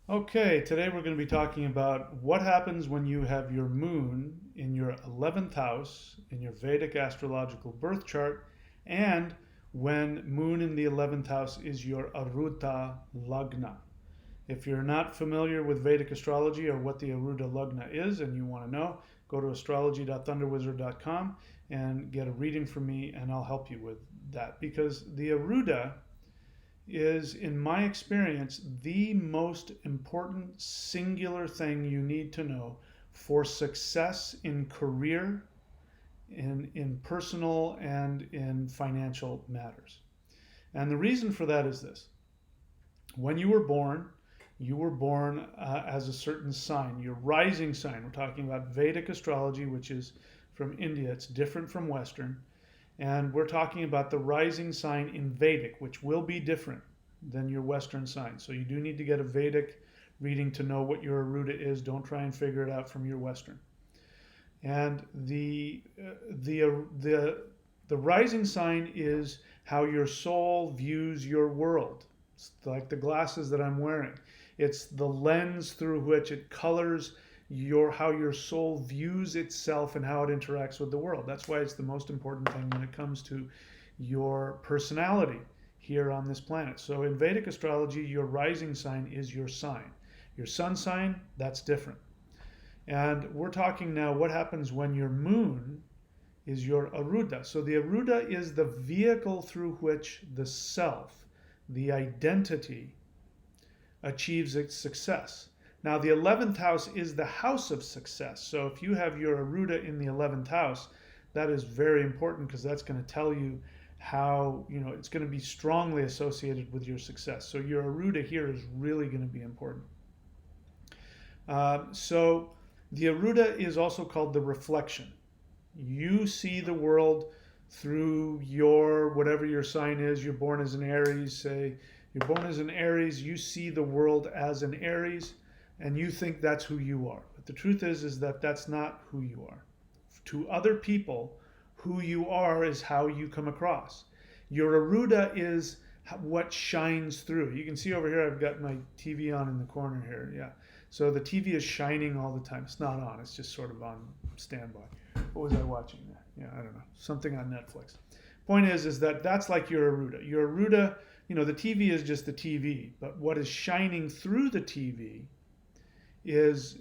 Okay, today we're going to be talking about what happens when you have your moon in your 11th house in your Vedic astrological birth chart and when moon in the 11th house is your Arudha Lagna. If you're not familiar with Vedic astrology or what the Arudha Lagna is and you want to know, go to astrology.thunderwizard.com and get a reading from me and I'll help you with that because the Arudha is, in my experience, the most important singular thing you need to know for success in career, in personal, and in financial matters. And the reason for that is this. When you were born as a certain sign, your rising sign. We're talking about Vedic astrology, which is from India. It's different from Western. And we're talking about the rising sign in Vedic, which will be different than your Western sign. So you do need to get a Vedic reading to know what your Aruda is. Don't try and figure it out from your Western. And the rising sign is how your soul views your world. It's like the glasses that I'm wearing. It's the lens through which it colors how your soul views itself and how it interacts with the world. That's why it's the most important thing when it comes to your personality here on this planet. So in Vedic astrology, your rising sign is your sign. Your sun sign, that's different. And we're talking now what happens when your moon is your Aruda. So the Aruda is the vehicle through which the self, the identity, achieves its success. Now, the 11th house is the house of success. So if you have your Aruda in the 11th house, that is very important because that's going to tell you how, it's going to be strongly associated with your success. So your Aruda here is really going to be important. So the Aruda is also called the reflection. You see the world through whatever your sign is. You're born as an Aries, say you're born as an Aries, you see the world as an Aries and you think that's who you are. But the truth is that that's not who you are. To other people, who you are is how you come across. Your Aruda is what shines through. You can see over here, I've got my TV on in the corner here. Yeah. So the TV is shining all the time. It's not on. It's just sort of on standby. What was I watching there? Yeah, I don't know. Something on Netflix. Point is that that's like your Aruda. Your Aruda, the TV is just the TV. But what is shining through the TV is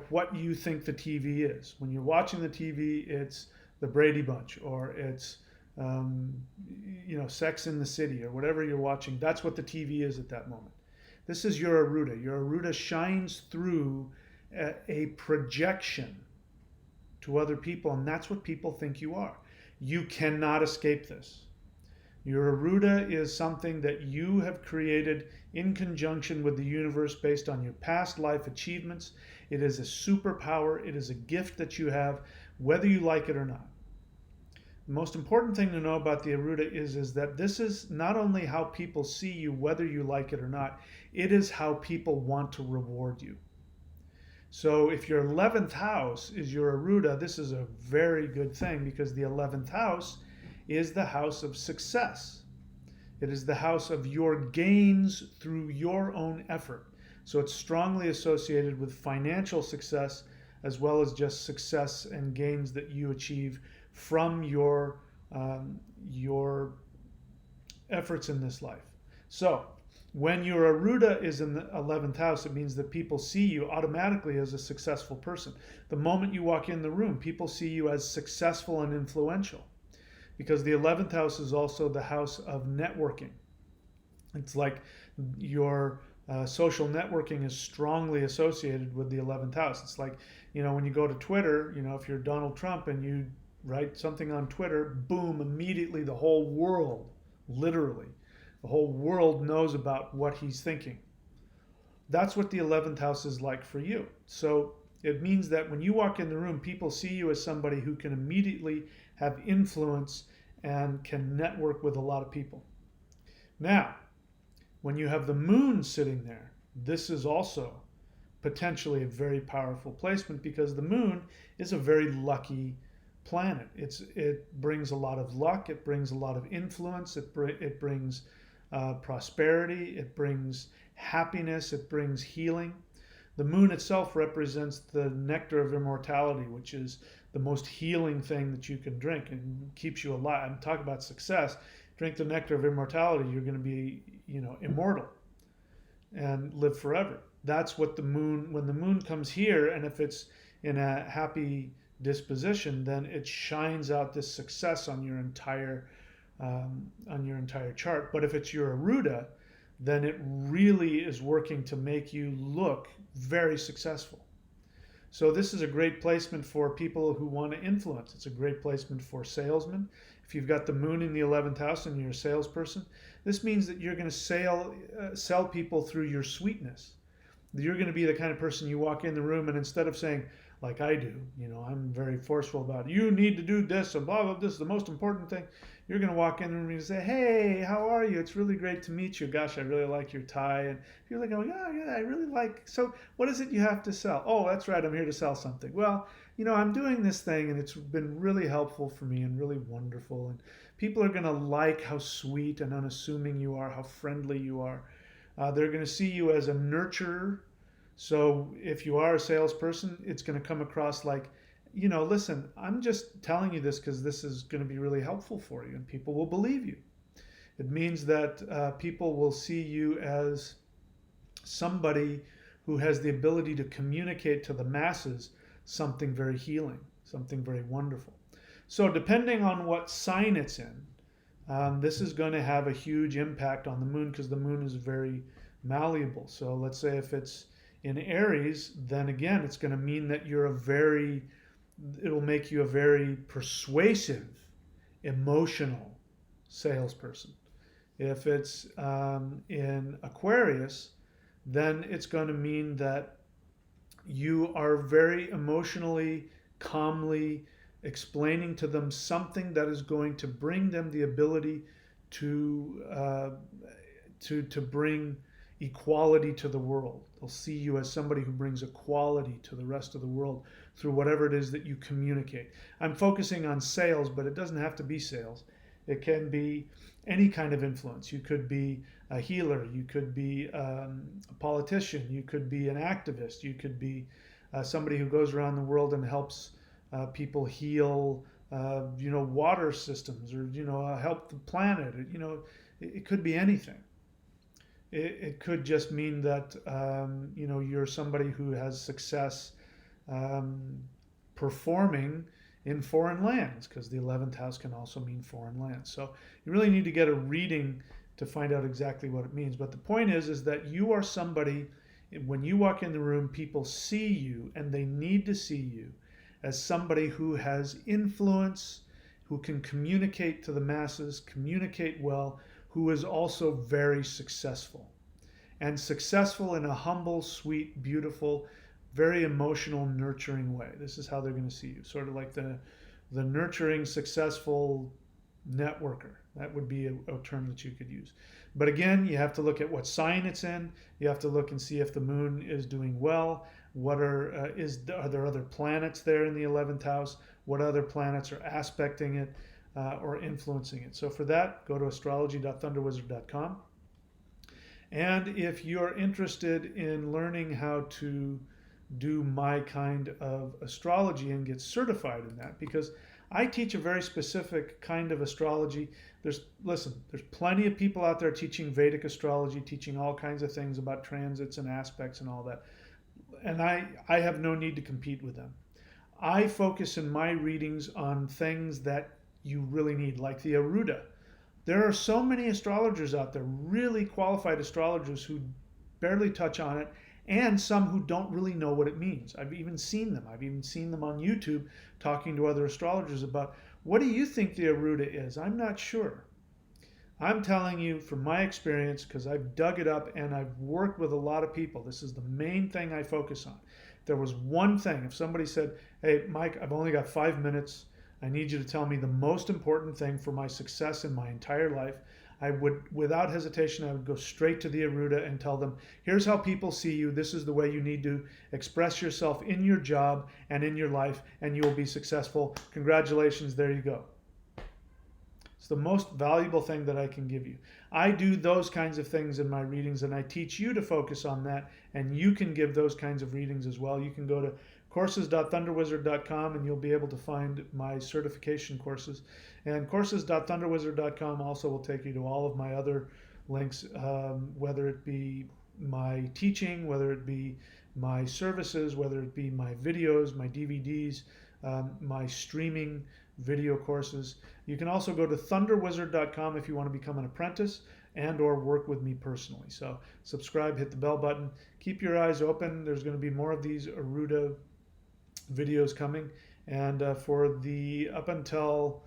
what you think the TV is. When you're watching the TV, it's the Brady Bunch or it's Sex in the City or whatever you're watching. That's what the TV is at that moment. This is your Aruda. Your Aruda shines through a projection to other people, and that's what people think you are. You cannot escape this. Your Aruda is something that you have created in conjunction with the universe based on your past life achievements. It is a superpower. It is a gift that you have, whether you like it or not. The most important thing to know about the Aruda is that this is not only how people see you, whether you like it or not, it is how people want to reward you. So if your 11th house is your Aruda, this is a very good thing because the 11th house is the house of success. It is the house of your gains through your own effort. So it's strongly associated with financial success as well as just success and gains that you achieve from your efforts in this life. So when your Aruda is in the 11th house, it means that people see you automatically as a successful person. The moment you walk in the room, people see you as successful and influential because the 11th house is also the house of networking. It's like your social networking is strongly associated with the 11th house. It's like, when you go to Twitter, if you're Donald Trump and you write something on Twitter, boom, immediately the whole world, literally, the whole world knows about what he's thinking. That's what the 11th house is like for you. So it means that when you walk in the room, people see you as somebody who can immediately have influence and can network with a lot of people. Now, when you have the moon sitting there, this is also potentially a very powerful placement because the moon is a very lucky planet. It brings a lot of luck. It brings a lot of influence. It brings prosperity, it brings happiness, it brings healing. The moon itself represents the nectar of immortality, which is the most healing thing that you can drink and keeps you alive. I'm talking about success. Drink the nectar of immortality, you're going to be, immortal and live forever. That's what the moon, when the moon comes here, and if it's in a happy disposition, then it shines out this success on your entire chart. But if it's your Arudha, then it really is working to make you look very successful. So this is a great placement for people who want to influence. It's a great placement for salesmen. If you've got the moon in the 11th house and you're a salesperson, this means that you're going to sell people through your sweetness. You're going to be the kind of person you walk in the room, and instead of saying, like I do, I'm very forceful about, you need to do this and blah, blah, this is the most important thing. You're going to walk in the room and say, hey, how are you? It's really great to meet you. Gosh, I really like your tie. And you're like, oh, yeah, I really like. So what is it you have to sell? Oh, that's right. I'm here to sell something. Well, I'm doing this thing, and it's been really helpful for me and really wonderful. And people are going to like how sweet and unassuming you are, how friendly you are. They're going to see you as a nurturer. So if you are a salesperson, it's going to come across like, listen, I'm just telling you this because this is going to be really helpful for you, and people will believe you. It means that people will see you as somebody who has the ability to communicate to the masses something very healing, something very wonderful. So depending on what sign it's in, this is going to have a huge impact on the moon, because the moon is very malleable. So let's say if it's in Aries, then again, it's going to mean that it'll make you a very persuasive, emotional salesperson. If it's in Aquarius, then it's going to mean that you are very emotionally, calmly explaining to them something that is going to bring them the ability to bring equality to the world. They'll see you as somebody who brings equality to the rest of the world through whatever it is that you communicate. I'm focusing on sales, but it doesn't have to be sales. It can be any kind of influence. You could be a healer, you could be a politician, you could be an activist, you could be somebody who goes around the world and helps people heal water systems, or help the planet. It could be anything. It could just mean that you're somebody who has success performing in foreign lands, because the 11th house can also mean foreign lands. So you really need to get a reading to find out exactly what it means. But the point is that you are somebody, when you walk in the room, people see you, and they need to see you as somebody who has influence, who can communicate to the masses, communicate well, who is also very successful. And successful in a humble, sweet, beautiful, very emotional, nurturing way. This is how they're going to see you. Sort of like the nurturing, successful networker. That would be a term that you could use. But again, you have to look at what sign it's in. You have to look and see if the moon is doing well. Are there other planets there in the 11th house? What other planets are aspecting it or influencing it? So for that, go to astrology.thunderwizard.com. And if you're interested in learning how to do my kind of astrology and get certified in that, because I teach a very specific kind of astrology. There's plenty of people out there teaching Vedic astrology, teaching all kinds of things about transits and aspects and all that. And I have no need to compete with them. I focus in my readings on things that you really need, like the Arudha. There are so many astrologers out there, really qualified astrologers, who barely touch on it, and some who don't really know what it means. I've even seen them. I've even seen them on YouTube talking to other astrologers about, what do you think the Arudha is? I'm not sure. I'm telling you from my experience, because I've dug it up and I've worked with a lot of people. This is the main thing I focus on. If there was one thing, if somebody said, hey, Mike, I've only got 5 minutes. I need you to tell me the most important thing for my success in my entire life. I would, without hesitation, I would go straight to the Arudha and tell them, here's how people see you. This is the way you need to express yourself in your job and in your life, and you'll be successful. Congratulations, there you go. It's the most valuable thing that I can give you. I do those kinds of things in my readings, and I teach you to focus on that, and you can give those kinds of readings as well. You can go to courses.thunderwizard.com and you'll be able to find my certification courses. And courses.thunderwizard.com also will take you to all of my other links, whether it be my teaching, whether it be my services, whether it be my videos, my DVDs, my streaming video courses. You can also go to thunderwizard.com if you want to become an apprentice and or work with me personally. So subscribe, hit the bell button, keep your eyes open. There's going to be more of these Arudha videos coming, and for the up until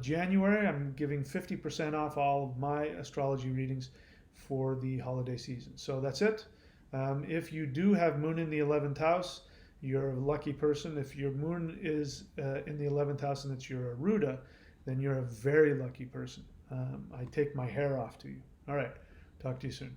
January, I'm giving 50% off all of my astrology readings for the holiday season. So that's it. If you do have moon in the 11th house, you're a lucky person. If your moon is in the 11th house and it's your Arudha, then you're a very lucky person. I take my hair off to you. All right. Talk to you soon.